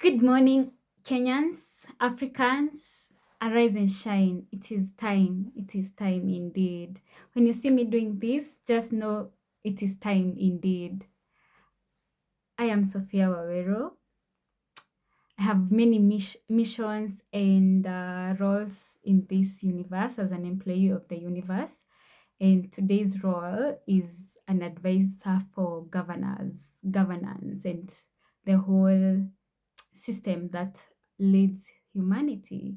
Good morning, Kenyans, Africans, arise and shine. It is time. It is time indeed. When you see me doing this, just know it is time indeed. I am Sophia Wawero. I have many missions and roles in this universe as an employee of the universe. And today's role is an advisor for governance, and the whole system that leads humanity.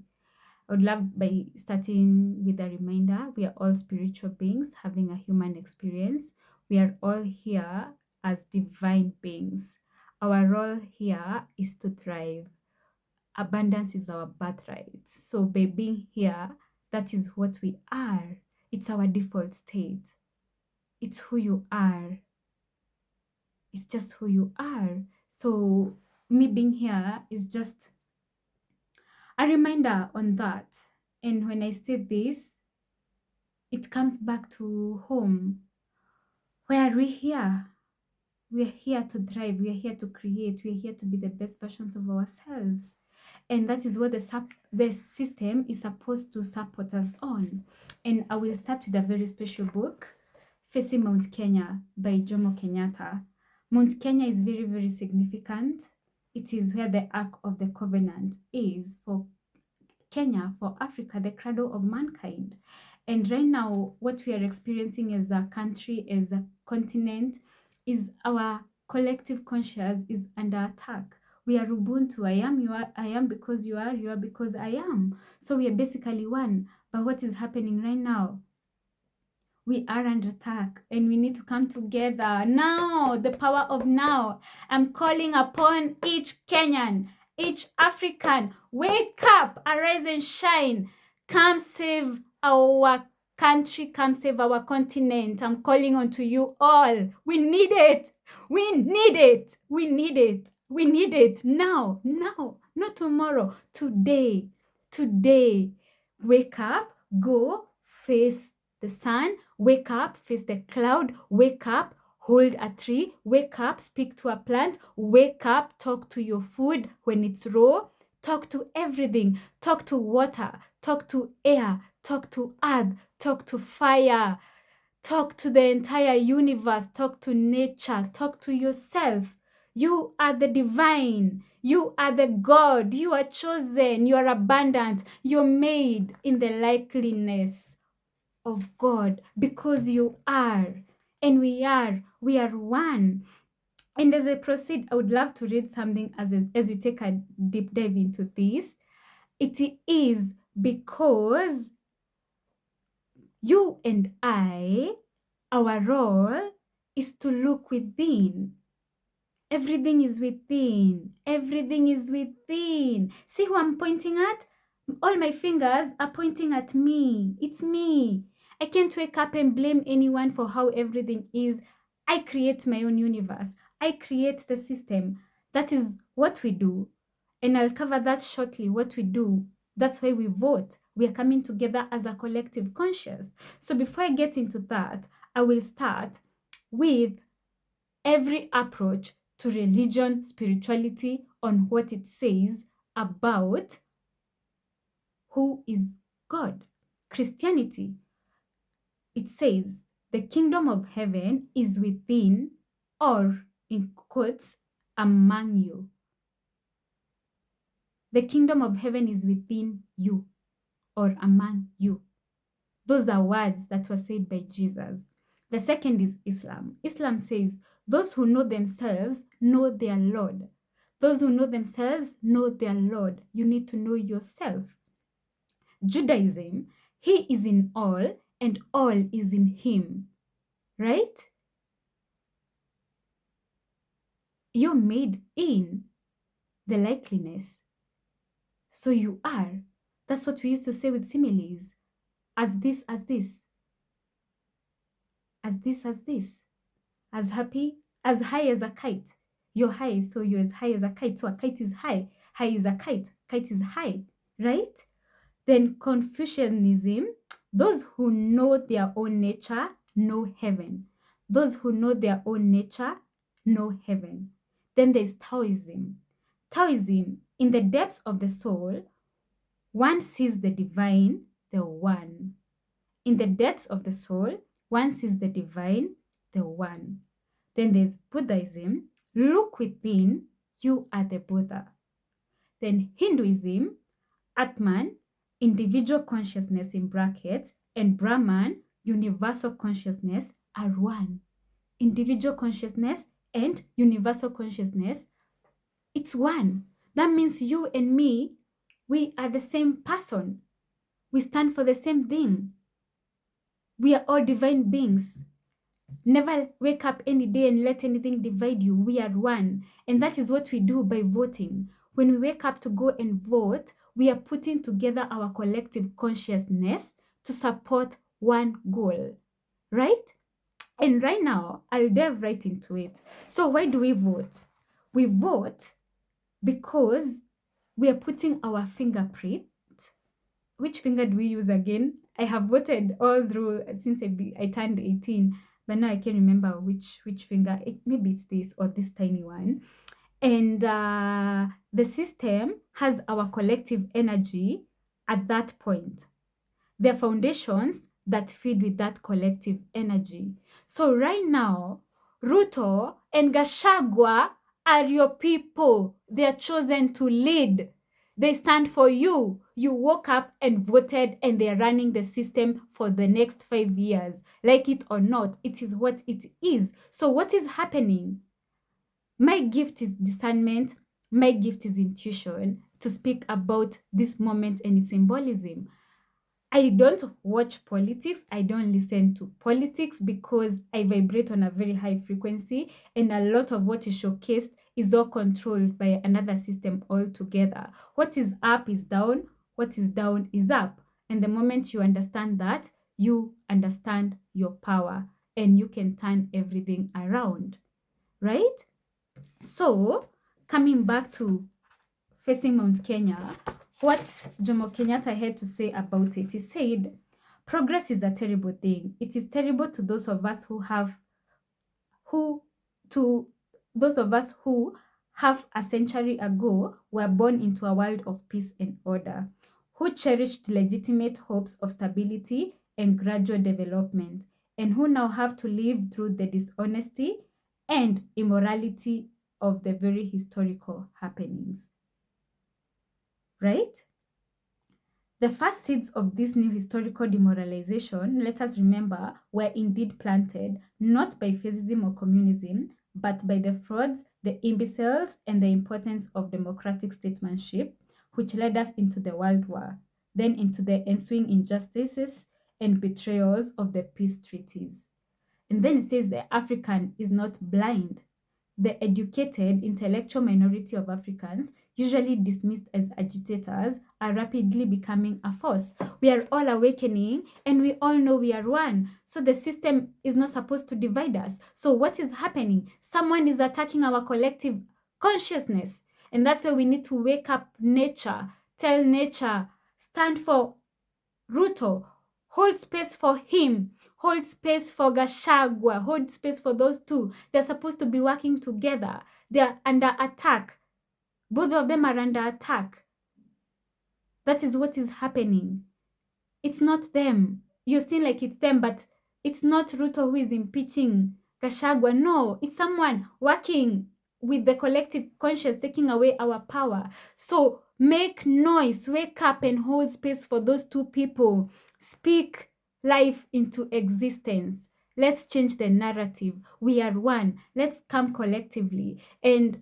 I would love by starting with a reminder we are all spiritual beings having a human experience. We are all here as divine beings. Our role here is to thrive. Abundance is our birthright. So, by being here, that is what we are. It's our default state. It's who you are. It's just who you are. So, me being here is just a reminder on that. And when I say this, it comes back to home. Where are we here? We are here to thrive. We are here to create. We are here to be the best versions of ourselves. And that is what the system is supposed to support us on. And I will start with a very special book, Facing Mount Kenya by Jomo Kenyata. Mount Kenya is very, very significant. It is where the Ark of the Covenant is for Kenya, for Africa, the cradle of mankind. And right now, what we are experiencing as a country, as a continent, is our collective conscious is under attack. We are Ubuntu. I am, you are, I am because you are because I am. So we are basically one. But what is happening right now? We are under attack and we need to come together now. The power of now. I'm calling upon each Kenyan, each African. Wake up, arise and shine. Come save our country, come save our continent. I'm calling on to you all. We need it. We need it. We need it. We need it now, not tomorrow, today. Today. Wake up, go, face the sun, wake up, face the cloud, wake up, hold a tree, wake up, speak to a plant, wake up, talk to your food when it's raw, talk to everything, talk to water, talk to air, talk to earth, talk to fire, talk to the entire universe, talk to nature, talk to yourself. You are the divine. You are the God. You are chosen. You are abundant. You're made in the likeness of God because you are. And we are one. And as I proceed, I would love to read something as we take a deep dive into this. It is because you and I, our role is to look within. Everything is within. Everything is within. See who I'm pointing at? All my fingers are pointing at me. It's me. I can't wake up and blame anyone for how everything is. I create my own universe. I create the system. That is what we do. And I'll cover that shortly, what we do. That's why we vote. We are coming together as a collective conscious. So before I get into that, I will start with every approach to religion, spirituality, on what it says about who is God. Christianity, it says the kingdom of heaven is within, or in quotes, among you. The kingdom of heaven is within you or among you. Those are words that were said by Jesus. The second is Islam. Islam says those who know themselves know their Lord. Those who know themselves know their Lord. You need to know yourself. Judaism, he is in all and all is in him. Right? You're made in the likeness. So you are. That's what we used to say with similes. As this, as this. As this, as this. As happy, as high as a kite. You're high, so you're as high as a kite. So a kite is high. High is a kite. Kite is high, right? Then Confucianism, those who know their own nature know heaven. Those who know their own nature know heaven. Then there's Taoism. Taoism, in the depths of the soul, one sees the divine, the one. In the depths of the soul, one sees the divine, the one. Then there's Buddhism, look within, you are the Buddha. Then Hinduism, Atman, individual consciousness in brackets, and Brahman, universal consciousness, are one. Individual consciousness and universal consciousness, it's one. That means you and me, we are the same person. We stand for the same thing. We are all divine beings. Never wake up any day and let anything divide you. We are one. And that is what we do by voting. When we wake up to go and vote, we are putting together our collective consciousness to support one goal, right? And right now, I'll delve right into it. So why do we vote? We vote because we are putting our fingerprint. Which finger do we use again? I have voted all through since I turned 18, but now I can't remember which finger. Maybe it's this or this tiny one. And the system has our collective energy at that point. There are foundations that feed with that collective energy. So right now, Ruto and Gachagua are your people. They are chosen to lead. They stand for you. You woke up and voted, and they are running the system for the next 5 years. Like it or not, it is what it is. So what is happening? My gift is discernment. My gift is intuition to speak about this moment and its symbolism. I don't watch politics. I don't listen to politics because I vibrate on a very high frequency, and a lot of what is showcased is all controlled by another system altogether. What is up is down. What is down is up. And the moment you understand that, you understand your power and you can turn everything around, right? So, coming back to facing Mount Kenya, what Jomo Kenyata had to say about it, he said, progress is a terrible thing. It is terrible to those of us who half a century ago were born into a world of peace and order, who cherished legitimate hopes of stability and gradual development, and who now have to live through the dishonesty and immorality of the very historical happenings. Right? The first seeds of this new historical demoralization, let us remember, were indeed planted not by fascism or communism, but by the frauds, the imbeciles, and the importance of democratic statesmanship, which led us into the World War, then into the ensuing injustices and betrayals of the peace treaties. And then it says the African is not blind. The educated, intellectual minority of Africans, usually dismissed as agitators, are rapidly becoming a force. We are all awakening and we all know we are one. So the system is not supposed to divide us. So what is happening? Someone is attacking our collective consciousness. And that's why we need to wake up nature, tell nature, stand for Ruto, hold space for him, hold space for Gachagua, hold space for those two. They're supposed to be working together. They're under attack. Both of them are under attack. That is what is happening. It's not them. You seem like it's them, but it's not Ruto who is impeaching Gachagua. No, it's someone working with the collective conscience, taking away our power. So make noise, wake up and hold space for those two people. Speak life into existence. Let's change the narrative. We are one. Let's come collectively. And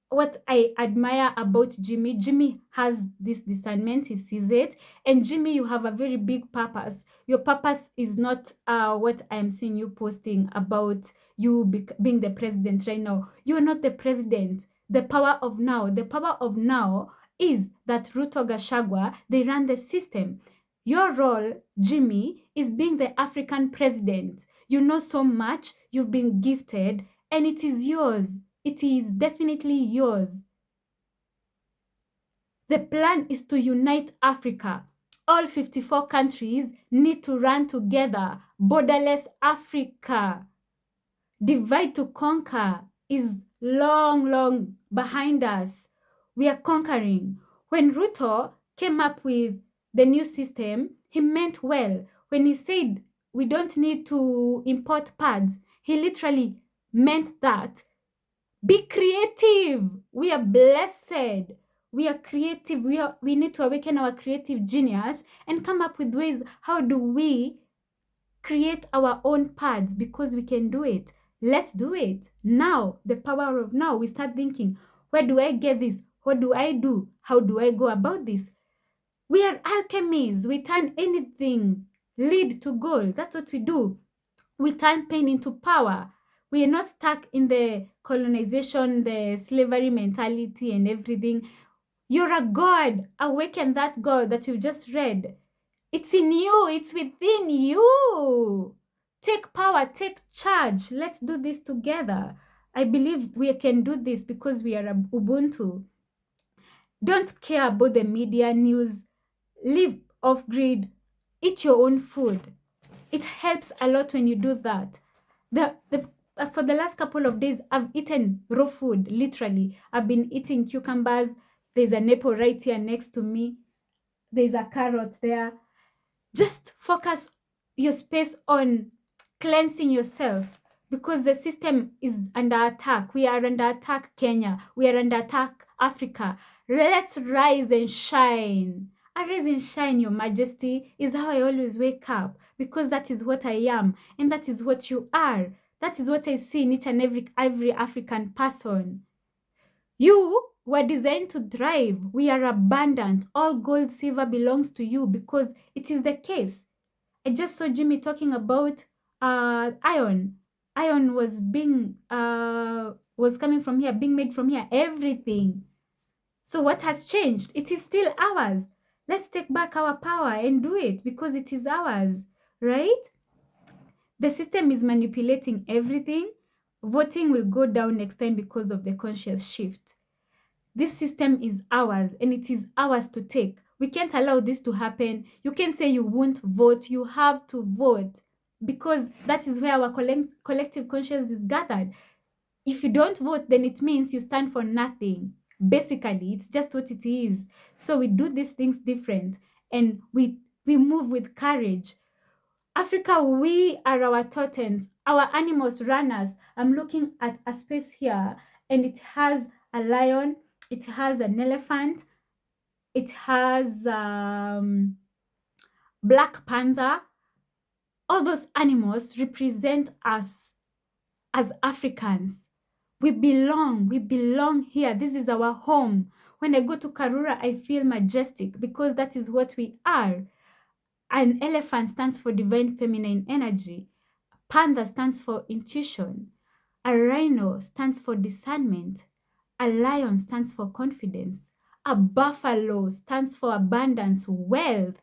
what I admire about Jimmy has this discernment, he sees it. And Jimmy, you have a very big purpose. Your purpose is not what I'm seeing you posting about you being the president right now. You're not the president. The power of now is that Ruto Gachagua, they run the system. Your role, Jimmy, is being the African president. You know so much, you've been gifted, and it is yours. It is definitely yours. The plan is to unite Africa. All 54 countries need to run together. Borderless Africa. Divide to conquer is long behind us. We are conquering. When Ruto came up with the new system, he meant well. When he said we don't need to import pads, he literally meant that. Be creative. We are blessed. We are creative. We need to awaken our creative genius and come up with ways. How do we create our own pads? Because we can do it. Let's do it. Now, the power of now. We start thinking, where do I get this? What do I do? How do I go about this? We are alchemists. We turn anything lead to gold. That's what we do. We turn pain into power. We are not stuck in the colonization, the slavery mentality and everything. You're a God. Awaken that God that you've just read. It's in you. It's within you. Take power. Take charge. Let's do this together. I believe we can do this because we are Ubuntu. Don't care about the media news. Live off grid. Eat your own food. It helps a lot when you do that. For the last couple of days, I've eaten raw food, literally. I've been eating cucumbers. There's an apple right here next to me. There's a carrot there. Just focus your space on cleansing yourself because the system is under attack. We are under attack, Kenya. We are under attack, Africa. Let's rise and shine. Arise and shine, Your Majesty, is how I always wake up because that is what I am and that is what you are. That is what I see in each and every African person. You were designed to thrive. We are abundant. All gold, silver belongs to you because it is the case. I just saw Jimmy talking about iron. Iron was coming from here, being made from here, everything. So what has changed? It is still ours. Let's take back our power and do it because it is ours, right? The system is manipulating everything. Voting will go down next time because of the conscious shift. This system is ours and it is ours to take. We can't allow this to happen. You can say you won't vote. You have to vote because that is where our collective conscience is gathered. If you don't vote, then it means you stand for nothing. Basically, it's just what it is. So we do these things different and we move with courage. Africa, we are our totems, our animals, runners. I'm looking at a space here and it has a lion, it has an elephant, it has black panther. All those animals represent us as Africans. We belong here. This is our home. When I go to Karura, I feel majestic because that is what we are. An elephant stands for divine feminine energy. Panda stands for intuition. A rhino stands for discernment. A lion stands for confidence. A buffalo stands for abundance, wealth.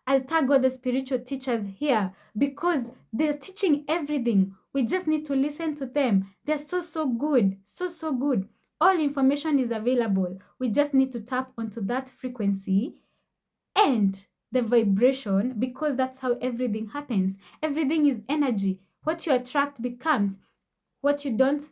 I'll tag all the spiritual teachers here because they're teaching everything. We just need to listen to them. They're so good. So good. All information is available. We just need to tap onto that frequency and the vibration because that's how everything happens. Everything is energy. What you attract becomes. What you don't,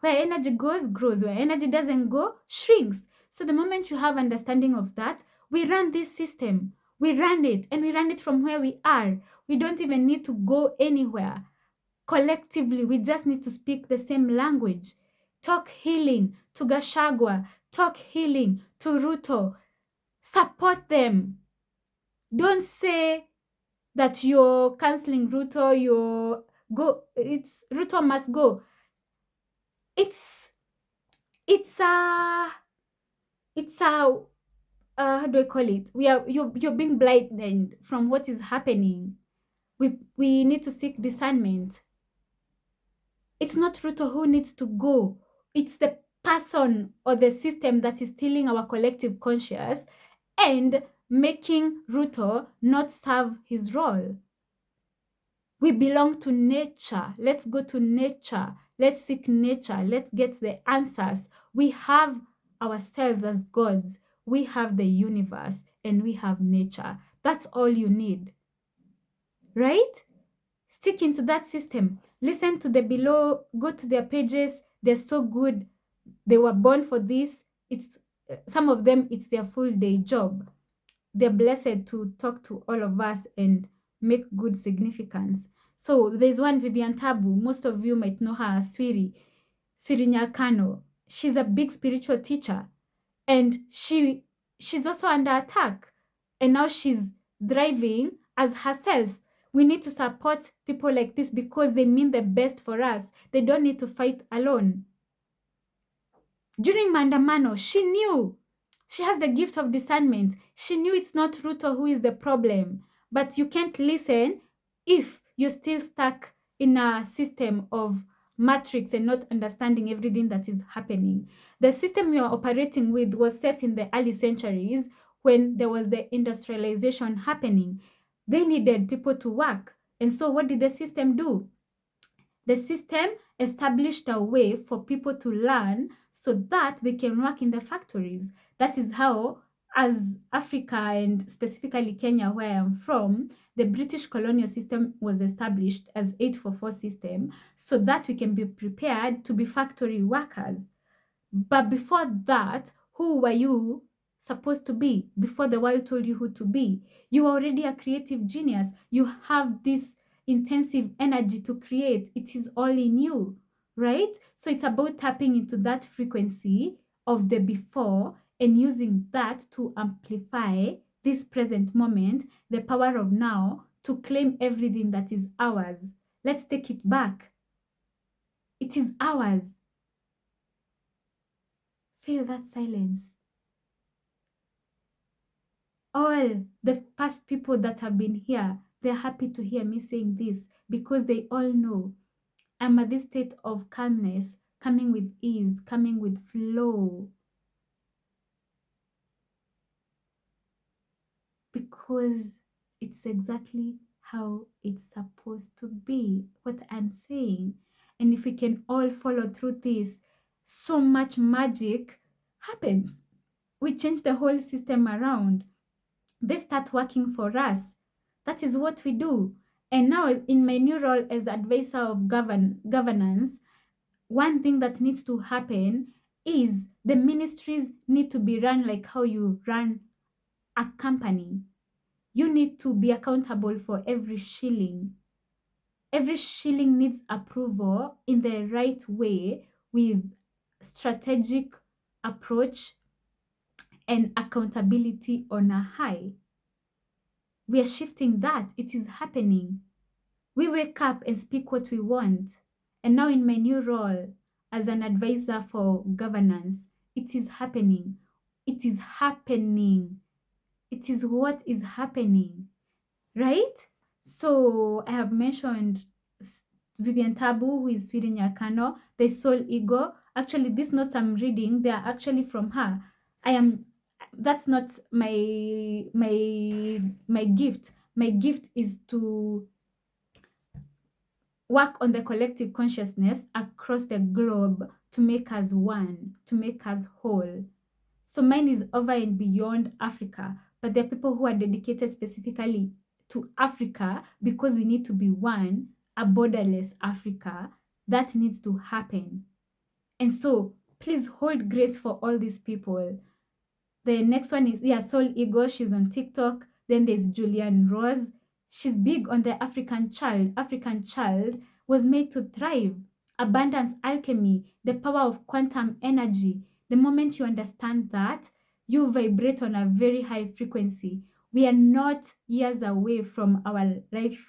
where energy goes, grows. Where energy doesn't go, shrinks. So the moment you have understanding of that, we run this system. We run it and we run it from where we are. We don't even need to go anywhere. Collectively, we just need to speak the same language. Talk healing to Gashagwa. Talk healing to Ruto. Support them. Don't say that you're canceling Ruto, it's Ruto must go. It's a how do I call it? You're being blinded from what is happening. We need to seek discernment. It's not Ruto who needs to go. It's the person or the system that is stealing our collective conscious and making Ruto not serve his role. We belong to nature. Let's go to nature. Let's seek nature. Let's get the answers. We have ourselves as gods. We have the universe and we have nature. That's all you need. Right? Stick into that system. Listen to the below. Go to their pages. They're so good. They were born for this. It's some of them, it's their full day job. They're blessed to talk to all of us and make good significance. So there's one Vivian Tabu. Most of you might know her as Swiri Nyakano. She's a big spiritual teacher, and she's also under attack. And now she's thriving as herself. We need to support people like this because they mean the best for us. They don't need to fight alone. During Mandamano, she knew. She has the gift of discernment. She knew it's not Ruto who is the problem. But you can't listen if you're still stuck in a system of matrix and not understanding everything that is happening. The system you are operating with was set in the early centuries when there was the industrialization happening. They needed people to work. And so what did the system do? The system established a way for people to learn so that they can work in the factories. That is how, as Africa and specifically Kenya, where I am from, the British colonial system was established as 844 system so that we can be prepared to be factory workers. But before that, who were you supposed to be? Before the world told you who to be, you were already a creative genius. You have this intensive energy to create. It is all in you, right? So it's about tapping into that frequency of the before and using that to amplify this present moment, the power of now, to claim everything that is ours. Let's take it back. It is ours. Feel that silence. All the past people that have been here, they're happy to hear me saying this because they all know I'm at this state of calmness, coming with ease, coming with flow. Because it's exactly how it's supposed to be, what I'm saying. And if we can all follow through this, so much magic happens. We change the whole system around. They start working for us. That is what we do. And now, in my new role as advisor of governance, one thing that needs to happen is the ministries need to be run like how you run a company. You need to be accountable for every shilling. Every shilling needs approval in the right way with strategic approach and accountability on a high. We are shifting that. It is happening. We wake up and speak what we want. And now, in my new role as an advisor for governance, it is happening. It is happening. It is what is happening, right? So, I have mentioned Vivian Tabu, who is Sweden Yakano, the Soul Ego. Actually, these notes I'm reading, they are actually from her. That's not my gift. My gift is to work on the collective consciousness across the globe to make us one, to make us whole. So mine is over and beyond Africa, but there are people who are dedicated specifically to Africa because we need to be one, a borderless Africa. That needs to happen. And so please hold grace for all these people. The next one is, Soul Ego. She's on TikTok. Then there's Julian Rose. She's big on the African child. African child was made to thrive. Abundance alchemy, the power of quantum energy. The moment you understand that, you vibrate on a very high frequency. We are not years away from our life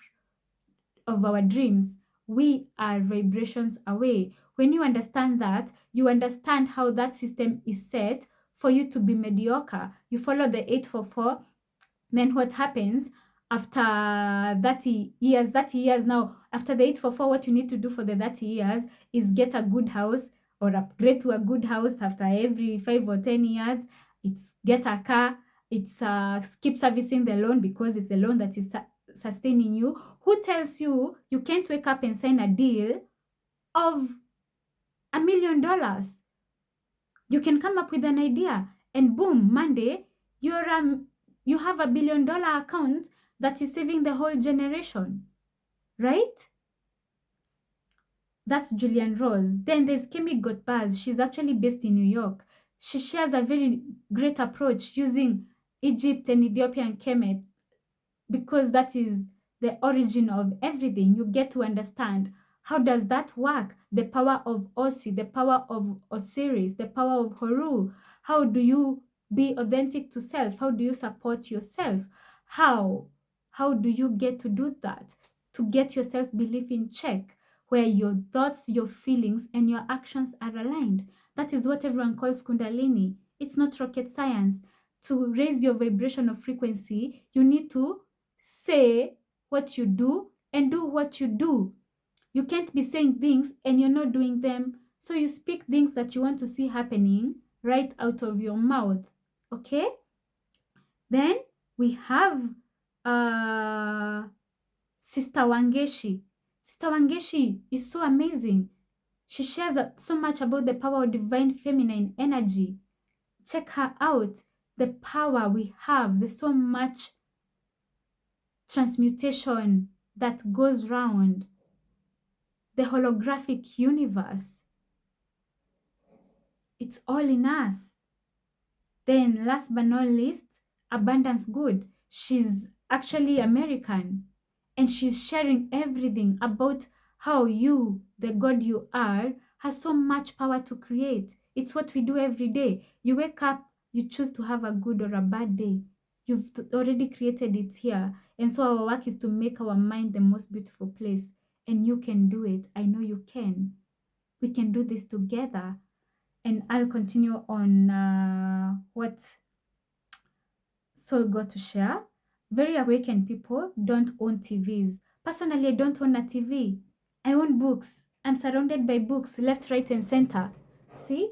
of our dreams. We are vibrations away. When you understand that, you understand how that system is set for you to be mediocre. You follow the 844. Then what happens after 30 years? 30 years now, after the 844, what you need to do for the 30 years is get a good house or upgrade to a good house after every 5 or 10 years. It's get a car. It's keep servicing the loan because it's the loan that is sustaining you. Who tells you you can't wake up and sign a deal of $1 million? You can come up with an idea and boom, Monday, you have $1 billion account that is saving the whole generation, right? That's Julian Rose. Then there's Kemi Gotbaz. She's actually based in New York. She shares a very great approach using Egypt and Ethiopian Kemet, because that is the origin of everything. You get to understand how does that work, the power of Osi, the power of Osiris, the power of Horu. How do you be authentic to self? How do you support yourself? How do you get to do that, to get your self belief in check, where your thoughts, your feelings, and your actions are aligned? That is what everyone calls Kundalini. It's not rocket science. To raise your vibration of frequency, you need to say what you do and do what you do. You can't be saying things and you're not doing them. So you speak things that you want to see happening right out of your mouth. Okay? Then we have Sister Wangeshi. Sister Wangeshi is so amazing. She shares so much about the power of divine feminine energy. Check her out. The power we have. There's so much transmutation that goes round the holographic universe. It's all in us. Then last but not least, Abundance Good. She's actually American, and she's sharing everything about how you, the God you are, has so much power to create. It's what we do every day. You wake up, you choose to have a good or a bad day. You've already created it here. And so our work is to make our mind the most beautiful place. And you can do it. I know you can. We can do this together. And I'll continue on what Soul got to share. Very awakened people don't own TVs. Personally, I don't own a TV. I own books. I'm surrounded by books left, right, and center. See?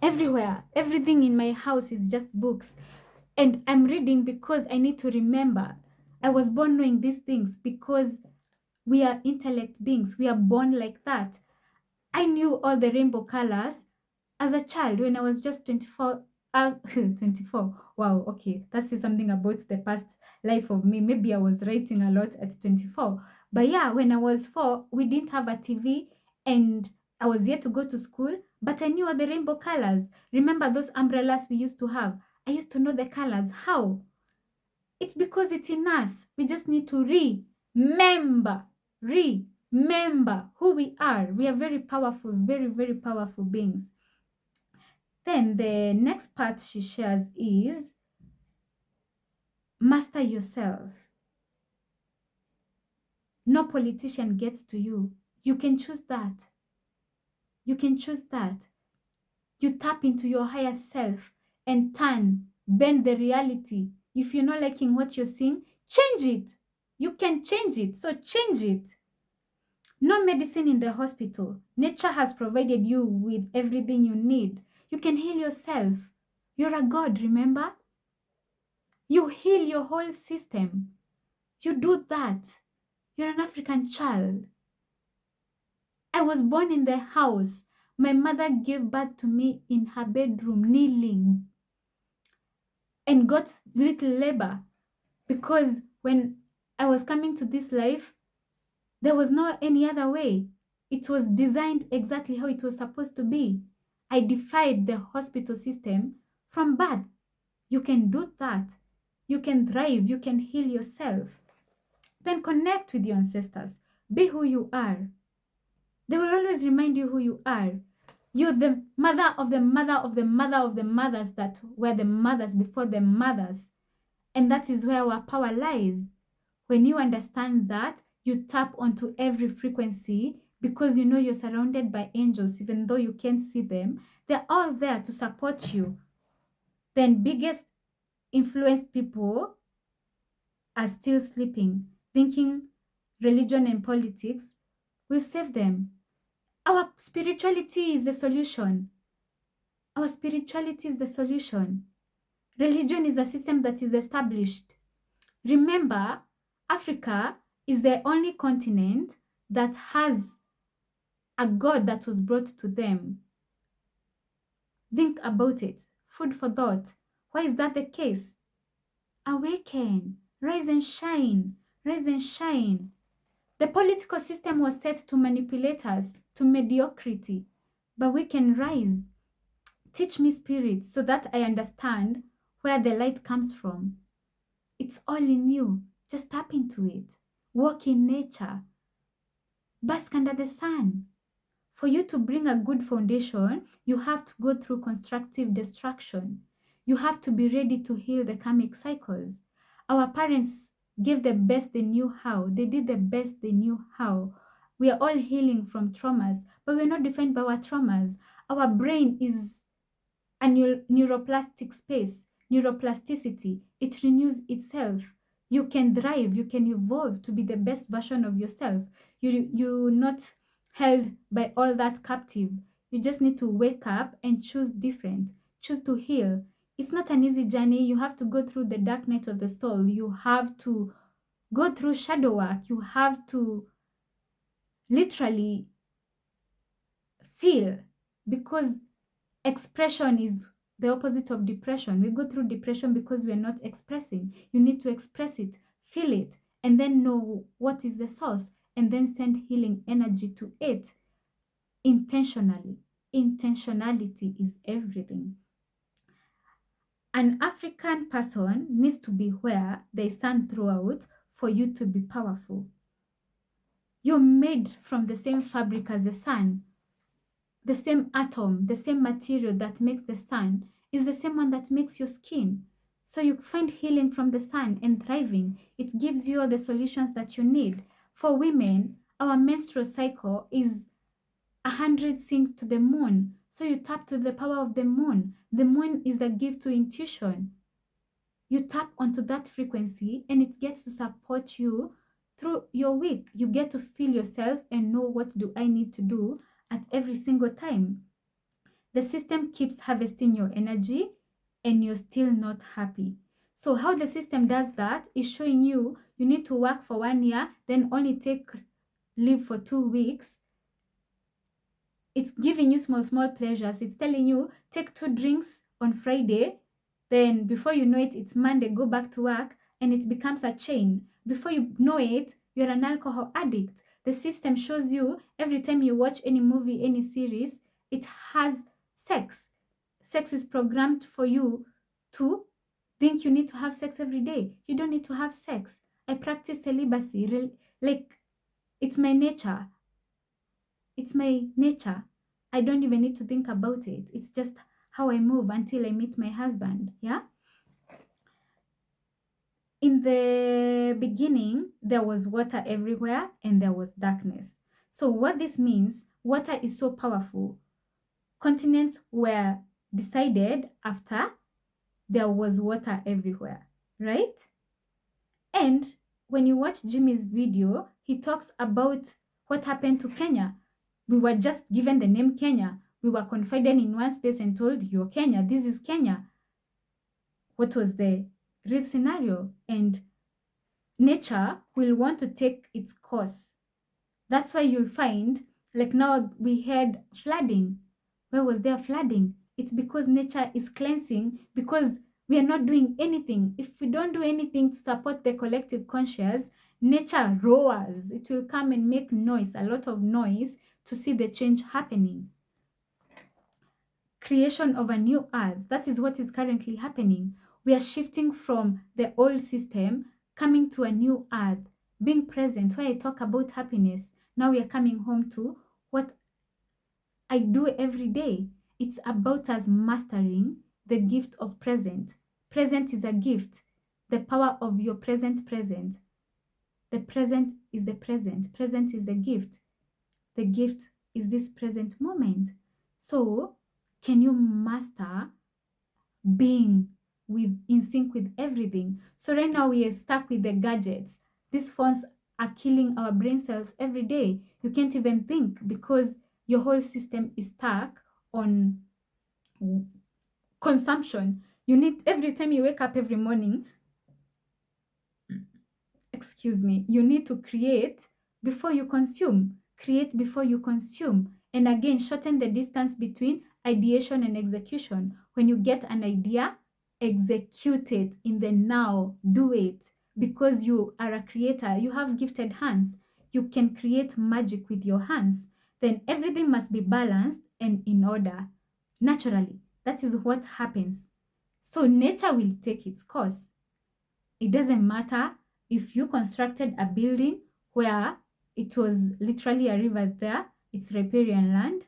Everywhere. Everything in my house is just books. And I'm reading because I need to remember. I was born knowing these things because we are intellect beings. We are born like that. I knew all the rainbow colors as a child when I was just 24. 24. Wow, okay. That says something about the past life of me. Maybe I was writing a lot at 24. But yeah, when I was 4, we didn't have a TV and I was yet to go to school, but I knew all the rainbow colors. Remember those umbrellas we used to have? I used to know the colors. How? It's because it's in us. We just need to remember. Remember who we are. We are very powerful, very, very powerful beings. Then the next part she shares is master yourself. No politician gets to you. You can choose that. You can choose that. You tap into your higher self and bend the reality. If you're not liking what you're seeing, change it. You can change it. So change it. No medicine in the hospital. Nature has provided you with everything you need. You can heal yourself. You're a god, remember? You heal your whole system. You do that. You're an African child. I was born in the house. My mother gave birth to me in her bedroom, kneeling, and got little labor because when I was coming to this life, there was no any other way. It was designed exactly how it was supposed to be. I defied the hospital system from birth. You can do that. You can thrive. You can heal yourself. Then connect with your ancestors. Be who you are. They will always remind you who you are. You're the mother of the mother of the mother of the mothers that were the mothers before the mothers. And that is where our power lies. When you understand that, you tap onto every frequency because you know you're surrounded by angels, even though you can't see them. They're all there to support you. Then biggest influenced people are still sleeping, thinking religion and politics will save them. Our spirituality is the solution. Our spirituality is the solution. Religion is a system that is established. Remember, Africa is the only continent that has a God that was brought to them. Think about it. Food for thought. Why is that the case? Awaken. Rise and shine. Rise and shine. The political system was set to manipulate us to mediocrity, but we can rise. Teach me spirit so that I understand where the light comes from. It's all in you. Just tap into it. Walk in nature. Bask under the sun. For you to bring a good foundation, you have to go through constructive destruction. You have to be ready to heal the karmic cycles. Our parents gave the best they knew how. They did the best they knew how. We are all healing from traumas, but we're not defined by our traumas. Our brain is a neuroplastic space, neuroplasticity. It renews itself. You can thrive, you can evolve to be the best version of yourself. You're not held by all that captive. You just need to wake up and choose different, choose to heal. It's not an easy journey. You have to go through the dark night of the soul. You have to go through shadow work. You have to literally feel, because expression is the opposite of depression. We go through depression because we are not expressing. You need to express it, feel it, and then know what is the source, and then send healing energy to it intentionally. Intentionality is everything. An African person needs to be where they sun throughout for you to be powerful. You're made from the same fabric as the sun. The same atom, the same material that makes the sun is the same one that makes your skin. So you find healing from the sun and thriving. It gives you all the solutions that you need. For women, our menstrual cycle is 100 sync to the moon. So you tap to the power of the moon. The moon is a gift to intuition. You tap onto that frequency and it gets to support you through your week. You get to feel yourself and know what do I need to do at every single time. The system keeps harvesting your energy and you're still not happy. So how the system does that is showing you you need to work for 1 year, then only take leave for 2 weeks. It's giving you small pleasures. It's telling you take 2 drinks on Friday, then before you know it, it's Monday, go back to work, and it becomes a chain. Before you know it, you're an alcohol addict. The system shows you every time you watch any movie, any series, it has sex. Sex is programmed for you to think you need to have sex every day. You don't need to have sex. I practice celibacy. Like, it's my nature. It's my nature. I don't even need to think about it. It's just how I move until I meet my husband. Yeah? In the beginning, there was water everywhere and there was darkness. So, what this means, water is so powerful. Continents were decided after there was water everywhere, right? And when you watch Jimmy's video, he talks about what happened to Kenya. We were just given the name Kenya. We were confided in one space and told, you're Kenya, this is Kenya. What was the real scenario? And nature will want to take its course. That's why you'll find, like now we had flooding. Where was there flooding? It's because nature is cleansing, because we are not doing anything. If we don't do anything to support the collective conscious, nature roars. It will come and make noise, a lot of noise, to see the change happening. Creation of a new earth. That is what is currently happening. We are shifting from the old system, coming to a new earth, being present. When I talk about happiness, now we are coming home to what I do every day. It's about us mastering the gift of present. Present is a gift. The power of your present. The present is the present. Present is the gift. The gift is this present moment. So, can you master being in sync with everything? So right now we are stuck with the gadgets. These phones are killing our brain cells every day. You can't even think because your whole system is stuck on consumption. You need, every time you wake up every morning, you need to create before you consume. Create before you consume. And again, shorten the distance between ideation and execution. When you get an idea, execute it in the now. Do it. Because you are a creator. You have gifted hands. You can create magic with your hands. Then everything must be balanced and in order. Naturally. That is what happens. So nature will take its course. It doesn't matter if you constructed a building where it was literally a river there, it's riparian land,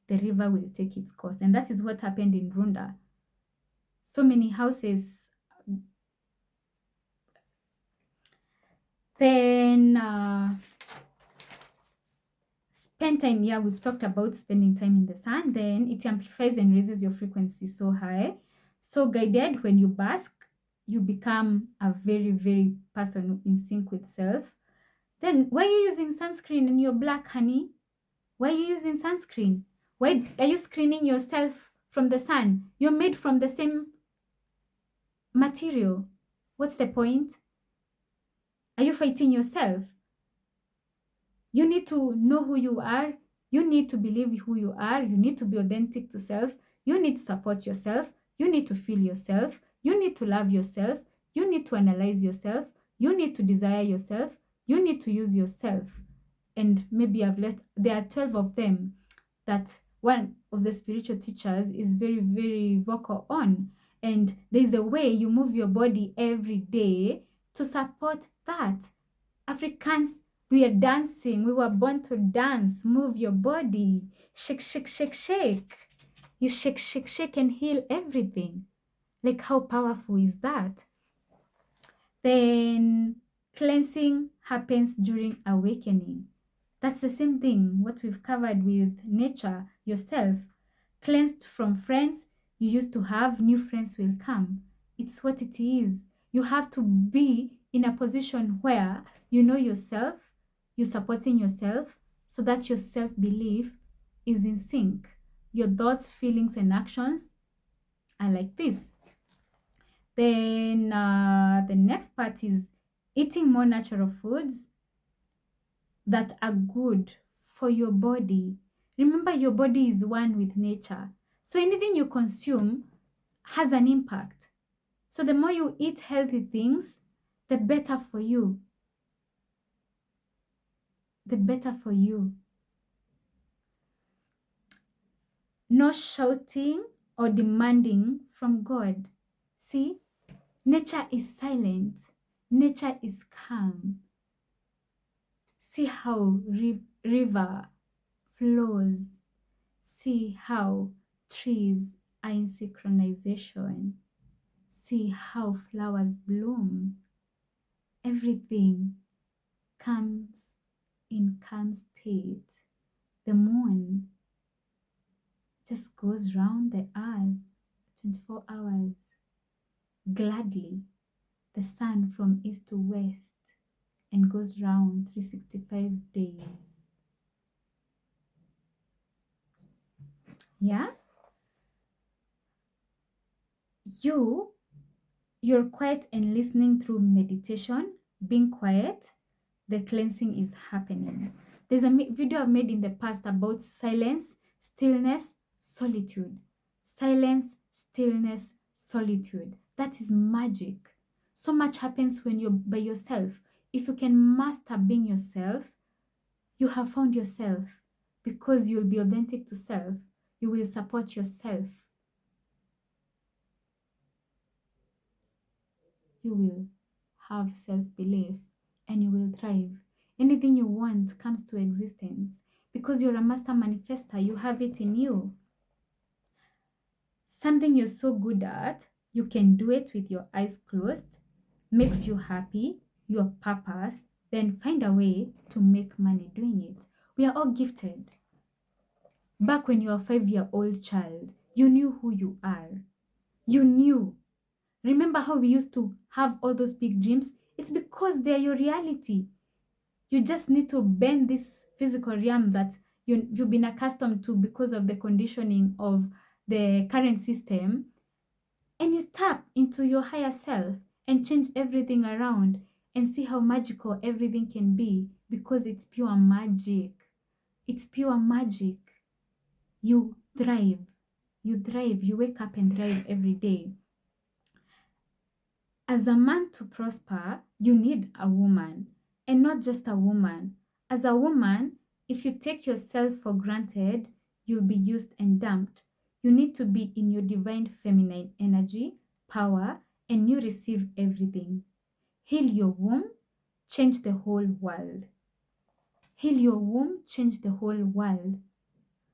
the river will take its course. And that is what happened in Runda. So many houses. Then spend time. Yeah, we've talked about spending time in the sun. Then it amplifies and raises your frequency so high. So guided, when you bask, you become a very, very person in sync with self. Then why are you using sunscreen and you're black, honey? Why are you using sunscreen? Why are you screening yourself from the sun? You're made from the same material. What's the point? Are you fighting yourself? You need to know who you are. You need to believe who you are. You need to be authentic to self. You need to support yourself. You need to feel yourself. You need to love yourself. You need to analyze yourself. You need to desire yourself. You need to use yourself. And maybe I've left, there are 12 of them that one of the spiritual teachers is very, very vocal on. And there's a way you move your body every day to support that. Africans, we are dancing. We were born to dance. Move your body. Shake, shake, shake, shake. You shake, shake, shake and heal everything. Like, how powerful is that? Then cleansing happens during awakening. That's the same thing, what we've covered with nature, yourself. Cleansed from friends you used to have, new friends will come. It's what it is. You have to be in a position where you know yourself, you're supporting yourself, so that your self-belief is in sync. Your thoughts, feelings, and actions are like this. Then the next part is eating more natural foods that are good for your body. Remember, your body is one with nature. So anything you consume has an impact. So the more you eat healthy things, the better for you. The better for you. No shouting or demanding from God. See, nature is silent. Nature is calm. See how river flows. See how trees are in synchronization. See how flowers bloom. Everything comes in calm state. The moon just goes round the earth 24 hours gladly. The sun from east to west and goes round 365 days. Yeah? You're quiet and listening through meditation, being quiet, the cleansing is happening. There's a video I've made in the past about silence, stillness, solitude. Silence, stillness, solitude. That is magic. So much happens when you're by yourself. If you can master being yourself, you have found yourself, because you'll be authentic to self. You will support yourself. You will have self-belief and you will thrive. Anything you want comes to existence because you're a master manifester. You have it in you. Something you're so good at, you can do it with your eyes closed, makes you happy, your purpose, then find a way to make money doing it. We are all gifted. Back when you were a 5-year-old child, you knew who you are. You knew. Remember how we used to have all those big dreams? It's because they're your reality. You just need to bend this physical realm that you've been accustomed to because of the conditioning of the current system, and you tap into your higher self and change everything around and see how magical everything can be, because it's pure magic. It's pure magic. You thrive. You thrive. You wake up and thrive every day. As a man to prosper, you need a woman, and not just a woman. As a woman, if you take yourself for granted, you'll be used and dumped. You need to be in your divine feminine energy, power, and you receive everything. Heal your womb, change the whole world. Heal your womb, change the whole world.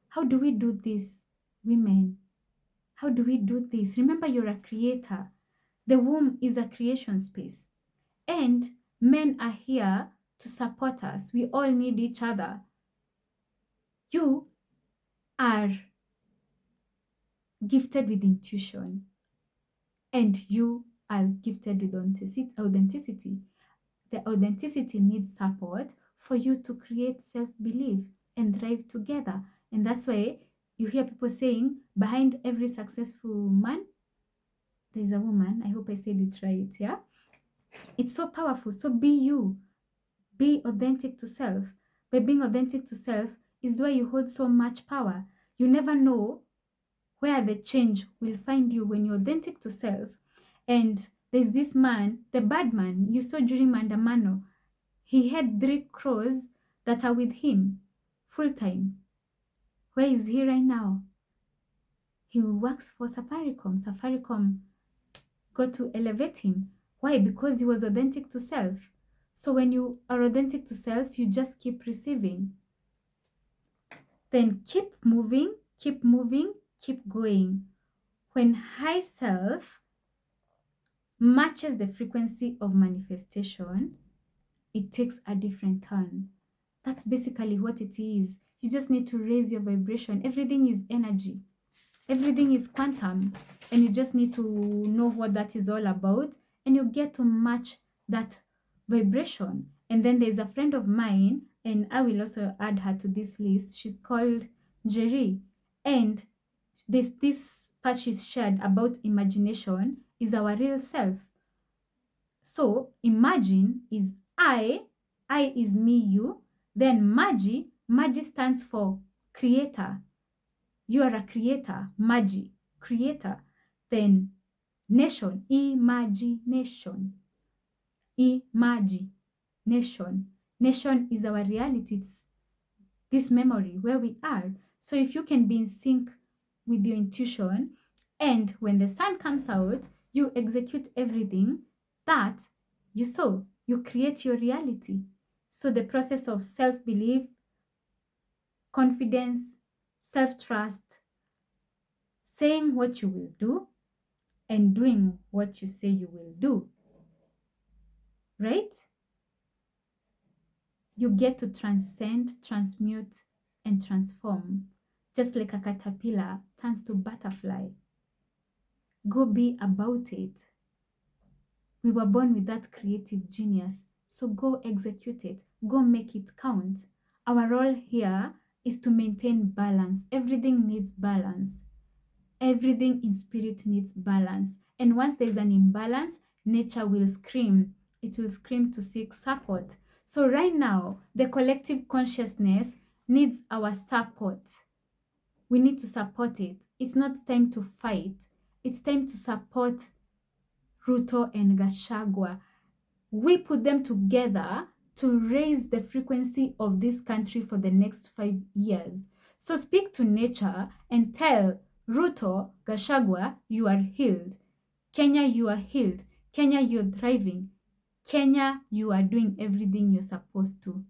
How do we do this, women? How do we do this? Remember, you're a creator. The womb is a creation space. And men are here to support us. We all need each other. You are gifted with intuition, and you are gifted with authenticity. The authenticity needs support for you to create self-belief and thrive together. And that's why you hear people saying, behind every successful man, there's a woman. I hope I said it right. Yeah. It's so powerful. So be you. Be authentic to self. By being authentic to self is where you hold so much power. You never know where the change will find you when you're authentic to self. And there's this man, the bad man you saw during Mandamano. He had 3 crows that are with him full time. Where is he right now? He works for Safaricom. Safaricom got to elevate him. Why? Because he was authentic to self. So when you are authentic to self, you just keep receiving. Then keep moving, keep moving, keep going. When high self matches the frequency of manifestation, it takes a different turn. That's basically what it is. You just need to raise your vibration. Everything is energy. Everything is quantum. And you just need to know what that is all about. And you get to match that vibration. And then there's a friend of mine, and I will also add her to this list. She's called Jerry. And this part she's shared about imagination is our real self. So imagine is I is me, you. Then Magi stands for creator. You are a creator, Magi, creator. Then nation, imagination, imagination. Nation is our reality. It's this memory where we are. So if you can be in sync with your intuition, and when the sun comes out, you execute everything that you saw, you create your reality. So the process of self-belief, confidence, self-trust, saying what you will do, and doing what you say you will do, right? You get to transcend, transmute, and transform. Just like a caterpillar turns to butterfly. Go be about it. We were born with that creative genius, so go execute it. Go make it count. Our role here is to maintain balance. Everything needs balance. Everything in spirit needs balance. And once there's an imbalance, nature will scream. It will scream to seek support. So right now, the collective consciousness needs our support. We need to support it. It's not time to fight. It's time to support Ruto and Gachagua. We put them together to raise the frequency of this country for the next 5 years. So speak to nature and tell Ruto, Gachagua, you are healed. Kenya, you are healed. Kenya, you're thriving. Kenya, you are doing everything you're supposed to.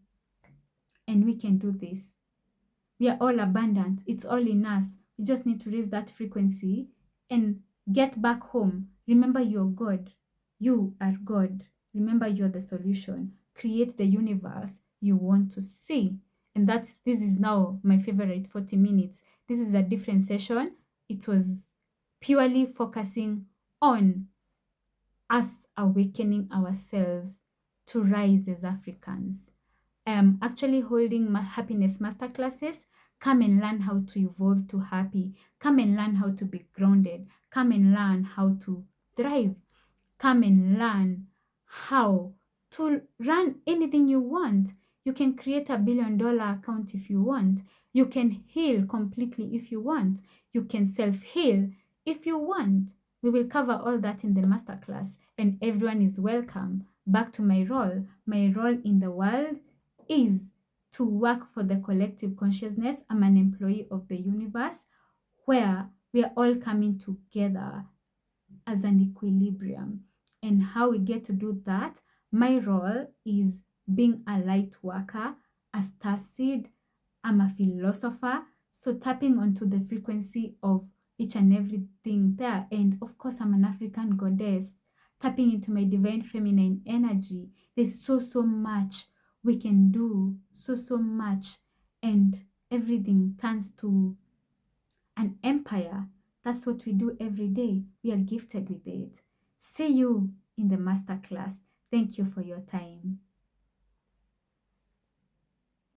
And we can do this. We are all abundant. It's all in us. We just need to raise that frequency and get back home. Remember, you're God. You are God. Remember, you're the solution. Create the universe you want to see. And this is now my favorite 40 minutes. This is a different session. It was purely focusing on us awakening ourselves to rise as Africans. I am actually holding my happiness masterclasses. Come and learn how to evolve to happy. Come and learn how to be grounded. Come and learn how to thrive. Come and learn how to run anything you want. You can create a $1 billion account if you want. You can heal completely if you want. You can self-heal if you want. We will cover all that in the masterclass, and everyone is welcome. Back to my role. My role in the world is to work for the collective consciousness. I'm an employee of the universe where We are all coming together as an equilibrium. And how we get to do that, my role is being a light worker, a star seed. I'm a philosopher, so tapping onto the frequency of each and everything there. And of course, I'm an African goddess, tapping into my divine feminine energy. There's so much we can do, so much, and everything turns to an empire. That's what we do every day. We are gifted with it. See you in the masterclass. Thank you for your time.